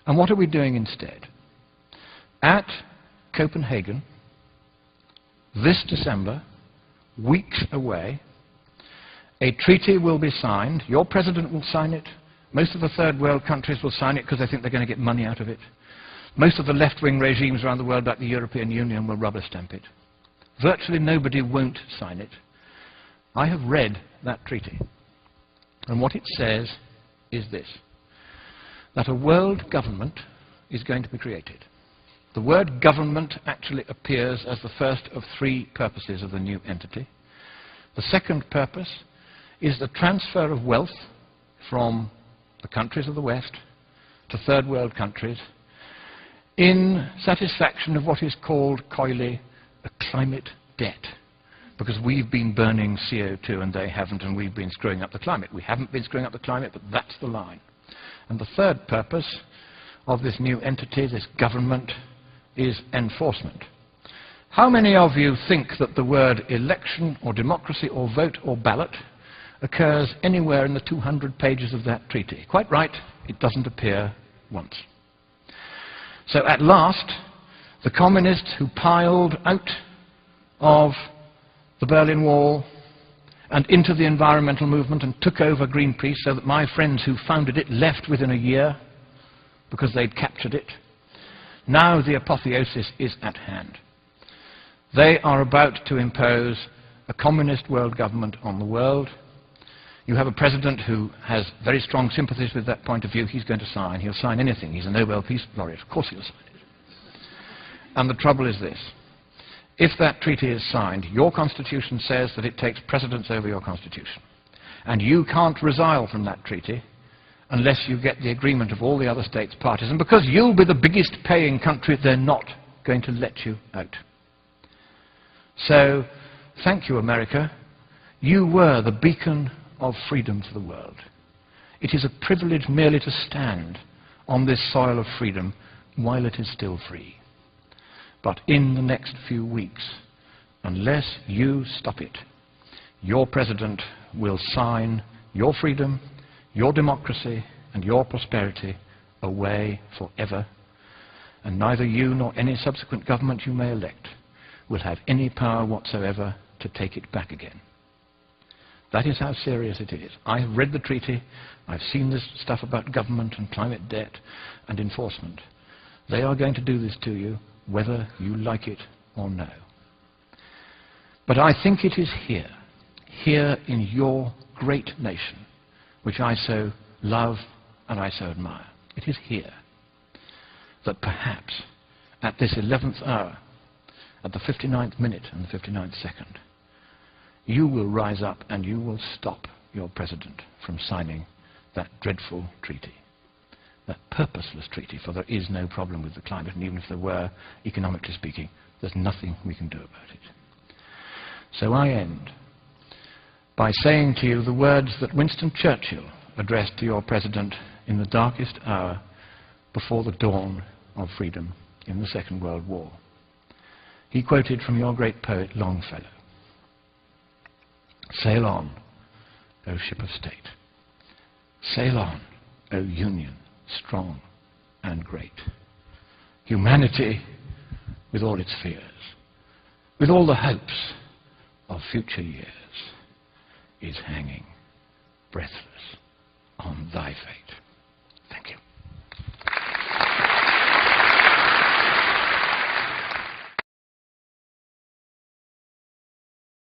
And what are we doing instead? At Copenhagen, this December, weeks away, a treaty will be signed. Your president will sign it. Most of the third world countries will sign it because they think they're going to get money out of it. Most of the left-wing regimes around the world, like the European Union, will rubber stamp it. Virtually nobody won't sign it. I have read that treaty, and what it says is this, that a world government is going to be created. The word government actually appears as the first of three purposes of the new entity. The second purpose is the transfer of wealth from the countries of the West to third world countries in satisfaction of what is called coyly a climate debt, because we've been burning CO2 and they haven't, and we've been screwing up the climate. We haven't been screwing up the climate, but that's the line. And the third purpose of this new entity, this government, is enforcement. How many of you think that the word election or democracy or vote or ballot occurs anywhere in the 200 pages of that treaty? Quite right, it doesn't appear once. So at last, the communists who piled out of the Berlin Wall and into the environmental movement and took over Greenpeace, so that my friends who founded it left within a year because they'd captured it, now the apotheosis is at hand. They are about to impose a communist world government on the world. You have a president who has very strong sympathies with that point of view. He's going to sign. He'll sign anything. He's a Nobel Peace Laureate. Of course he'll sign it. And the trouble is this. If that treaty is signed, your constitution says that it takes precedence over your constitution. And you can't resile from that treaty unless you get the agreement of all the other states parties. And because you'll be the biggest paying country, they're not going to let you out. So, thank you, America. You were the beacon of freedom to the world. It is a privilege merely to stand on this soil of freedom while it is still free. But in the next few weeks, unless you stop it, your president will sign your freedom, your democracy, and your prosperity away forever, and neither you nor any subsequent government you may elect will have any power whatsoever to take it back again. That is how serious it is. I have read the treaty. I've seen this stuff about government and climate debt and enforcement. They are going to do this to you, whether you like it or no. But I think it is here in your great nation, which I so love and I so admire. It is here that perhaps at this 11th hour, at the 59th minute and the 59th second, you will rise up and you will stop your president from signing that dreadful treaty, that purposeless treaty, for there is no problem with the climate, and even if there were, economically speaking, there's nothing we can do about it. So I end by saying to you the words that Winston Churchill addressed to your president in the darkest hour before the dawn of freedom in the Second World War. He quoted from your great poet Longfellow. Sail on, O ship of state. Sail on, O Union, strong and great. Humanity, with all its fears, with all the hopes of future years, is hanging breathless.